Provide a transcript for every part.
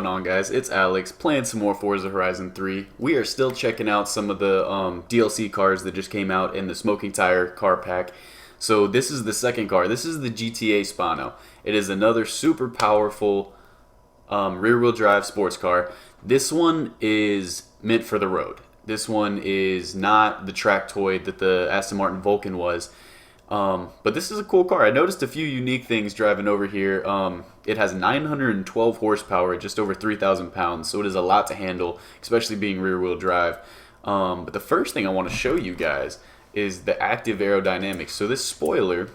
going on, guys? It's Alex playing some more Forza Horizon 3. We are still checking out some of the DLC cars that just came out in the Smoking Tire car pack. So this is the second car. This is the GTA Spano. It is another super powerful rear-wheel drive sports car. This one is meant for the road. This one is not the track toy that the Aston Martin Vulcan was. But this is a cool car. I noticed a few unique things driving over here. It has 912 horsepower, just over 3,000 pounds, so it is a lot to handle, especially being rear-wheel drive. But the first thing I want to show you guys is the active aerodynamics. So this spoiler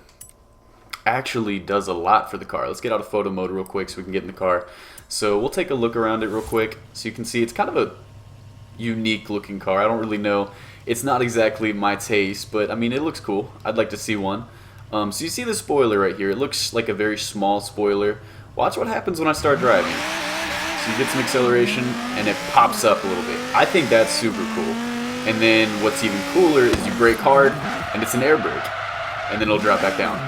actually does a lot for the car. Let's get out of photo mode real quick so we can get in the car. So we'll take a look around it real quick so you can see it's kind of a unique looking car. I don't really know. It's not exactly my taste, but I mean it looks cool. I'd like to see one. So you see the spoiler right here. It looks like a very small spoiler. Watch what happens when I start driving. So you get some acceleration and it pops up a little bit. I think that's super cool. And then what's even cooler is you brake hard and it's an air brake. And then it'll drop back down.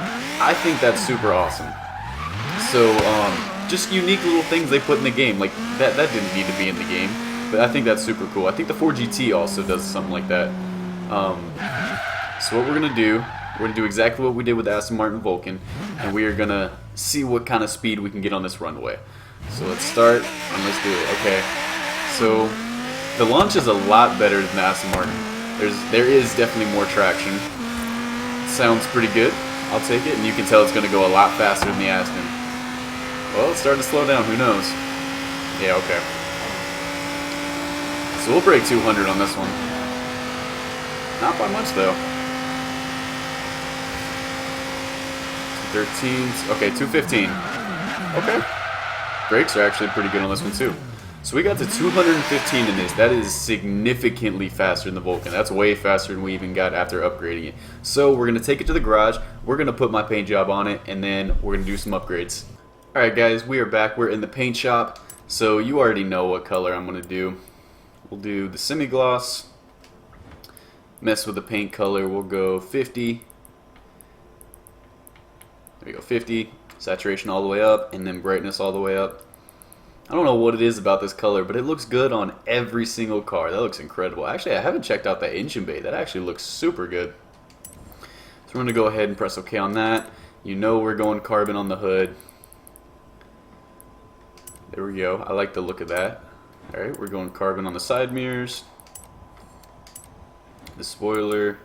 I think that's super awesome. So just unique little things they put in the game. Like that didn't need to be in the game. But I think that's super cool. I think the 4GT also does something like that. So what we're going to do exactly what we did with the Aston Martin Vulcan, and we are going to see what kind of speed we can get on this runway. So let's start, and let's do it. Okay, so the launch is a lot better than the Aston Martin. There is definitely more traction. Sounds pretty good. I'll take it, and you can tell it's going to go a lot faster than the Aston. Well, it's starting to slow down. Who knows? Yeah, okay. So we'll break 200 on this one. Not by much though. 213. Okay, 215. Okay. Brakes are actually pretty good on this one too. So we got to 215 in this. That is significantly faster than the Vulcan. That's way faster than we even got after upgrading it. So we're going to take it to the garage. We're going to put my paint job on it, and then we're going to do some upgrades. Alright guys, we are back. We're in the paint shop. So you already know what color I'm going to do. We'll do the semi-gloss, mess with the paint color, we'll go 50, there we go, 50, saturation all the way up, and then brightness all the way up. I don't know what it is about this color, but it looks good on every single car. That looks incredible. Actually, I haven't checked out that engine bay. That actually looks super good. So we're going to go ahead and press OK on that. You know we're going carbon on the hood. There we go. I like the look of that. Alright, we're going carbon on the side mirrors. The spoiler.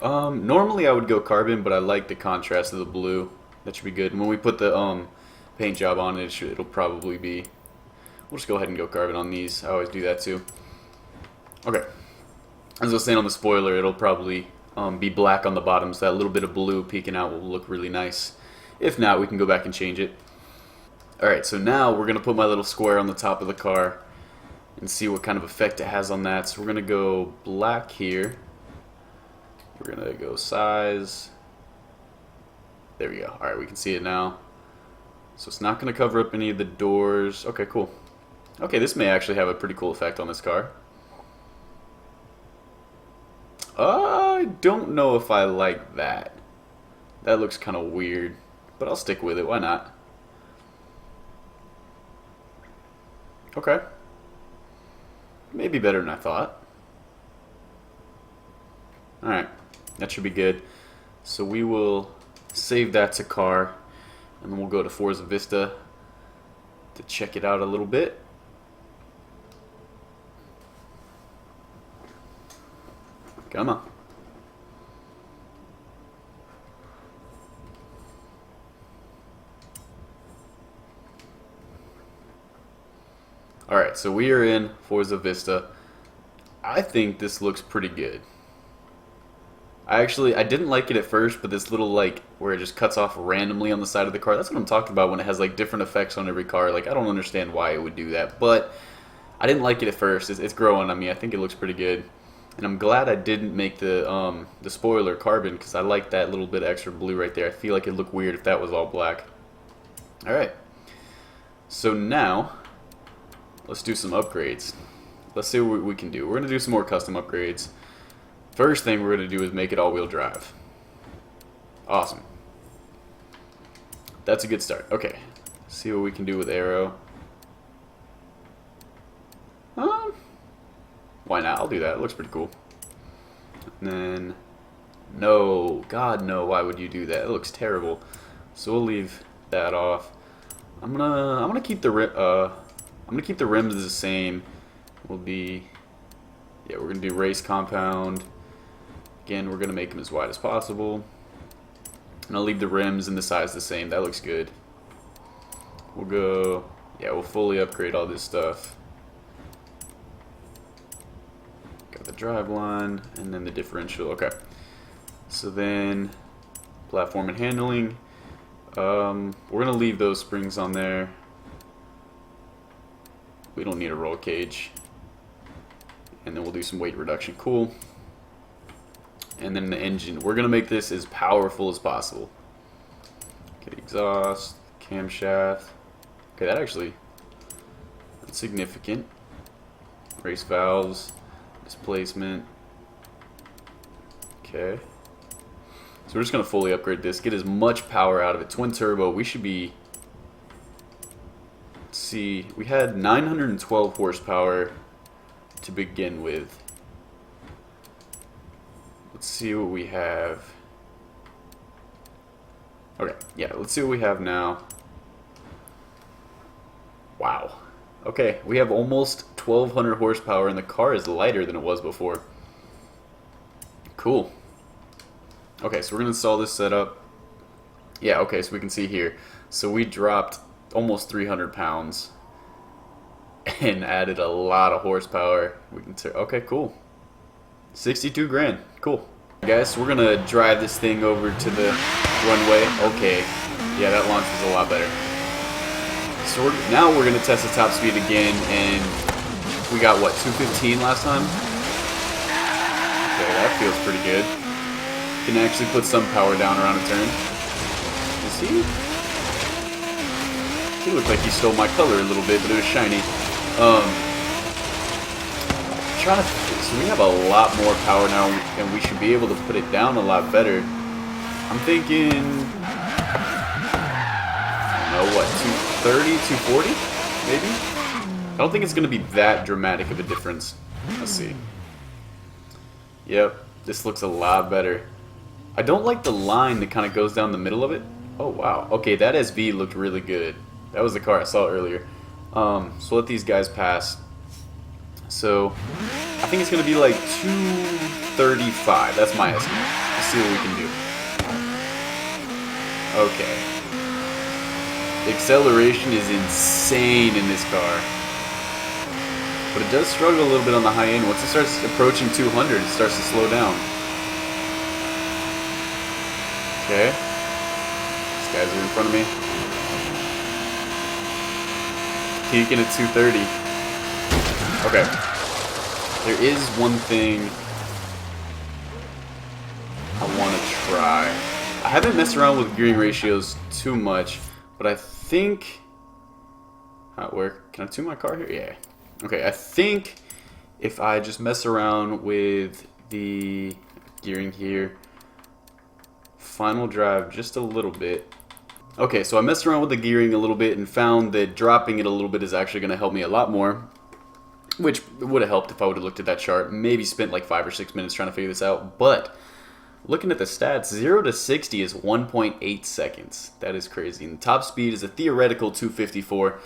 Normally I would go carbon, but I like the contrast of the blue. That should be good. And when we put the paint job on it, it'll probably be... We'll just go ahead and go carbon on these. I always do that too. Okay. As I was saying on the spoiler, it'll probably be black on the bottom, so that little bit of blue peeking out will look really nice. If not, we can go back and change it. Alright, so now we're going to put my little square on the top of the car and see what kind of effect it has on that. So we're going to go black here. We're going to go size. There we go. Alright, we can see it now. So it's not going to cover up any of the doors. Okay, cool. Okay, this may actually have a pretty cool effect on this car. I don't know if I like that. That looks kind of weird, but I'll stick with it. Why not? Okay. Maybe better than I thought. Alright. That should be good. So we will save that to car. And then we'll go to Forza Vista to check it out a little bit. Come on. Alright, so we are in Forza Vista. I think this looks pretty good. I didn't like it at first, but this little, like, where it just cuts off randomly on the side of the car, that's what I'm talking about when it has, like, different effects on every car. Like, I don't understand why it would do that, but I didn't like it at first. It's growing on me. I think it looks pretty good. And I'm glad I didn't make the spoiler carbon, because I like that little bit of extra blue right there. I feel like it'd look weird if that was all black. Alright. So now... let's do some upgrades. Let's see what we can do. We're going to do some more custom upgrades. First thing we're going to do is make it all-wheel drive. Awesome. That's a good start. Okay. See what we can do with aero. do that. It looks pretty cool. And then, no, God no, why would you do that? It looks terrible. So we'll leave that off. I'm gonna keep the rims the same. We're gonna do race compound. Again, we're gonna make them as wide as possible. And I'll leave the rims and the size the same. That looks good. We'll fully upgrade all this stuff. Got the drive line and then the differential. Okay. So then platform and handling. We're gonna leave those springs on there. We don't need a roll cage. And then we'll do some weight reduction. Cool. And then the engine. We're gonna make this as powerful as possible. Okay, exhaust, camshaft. Okay, that's significant. Race valves, displacement. Okay. So we're just gonna fully upgrade this, get as much power out of it. Twin turbo, we should be, let's see, we had 912 horsepower to begin with. Let's see what we have. Okay, yeah, let's see what we have now. Wow. Okay, we have almost 1200 horsepower and the car is lighter than it was before. Cool. Okay, so we're gonna install this setup. Yeah, okay, so we can see here. So we dropped almost 300 pounds and added a lot of horsepower. Okay, cool. 62 grand. Cool. Guys, so we're gonna drive this thing over to the runway. Okay, yeah, that launch was a lot better. So now we're gonna test the top speed again, and we got what, 215 last time? Okay, that feels pretty good. Can actually put some power down around a turn. Is he? He looked like he stole my color a little bit, but it was shiny. So we have a lot more power now, and we should be able to put it down a lot better. I'm thinking, I don't know, what, 230, 240, maybe? I don't think it's going to be that dramatic of a difference. Let's see. Yep, this looks a lot better. I don't like the line that kind of goes down the middle of it. Oh, wow. Okay, that SV looked really good. That was the car I saw earlier. So let these guys pass. So I think it's going to be like 235. That's my estimate. Let's see what we can do. Okay. The acceleration is insane in this car. But it does struggle a little bit on the high end. Once it starts approaching 200, it starts to slow down. Okay. These guys are in front of me. Peaking at 230. Okay. There is one thing I want to try. I haven't messed around with gearing ratios too much, but I think... Can I tune my car here? Yeah. Okay, I think if I just mess around with the gearing here, final drive just a little bit. Okay, so I messed around with the gearing a little bit and found that dropping it a little bit is actually going to help me a lot more, which would have helped if I would have looked at that chart. Maybe spent like 5 or 6 minutes trying to figure this out, but looking at the stats, 0 to 60 is 1.8 seconds. That is crazy. And the top speed is a theoretical 254.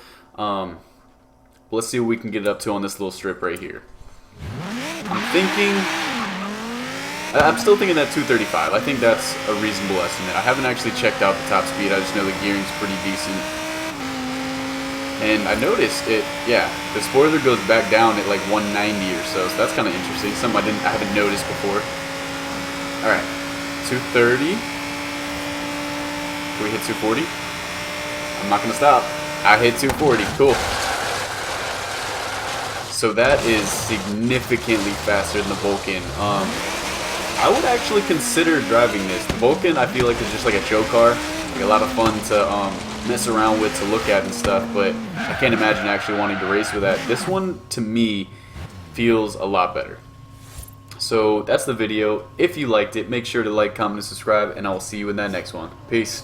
Let's see what we can get it up to on this little strip right here. I'm still thinking that 235. I think that's a reasonable estimate. I haven't actually checked out the top speed. I just know the gearing's pretty decent. And I noticed it, yeah, the spoiler goes back down at like 190 or so that's kind of interesting. Something I haven't noticed before. Alright, 230. Can we hit 240? I'm not going to stop. I hit 240. Cool. So that is significantly faster than the Vulcan. I would actually consider driving this. The Vulcan, I feel like, is just like a show car. Like a lot of fun to mess around with, to look at and stuff, but I can't imagine actually wanting to race with that. This one, to me, feels a lot better. So that's the video. If you liked it, make sure to like, comment, and subscribe, and I will see you in that next one. Peace.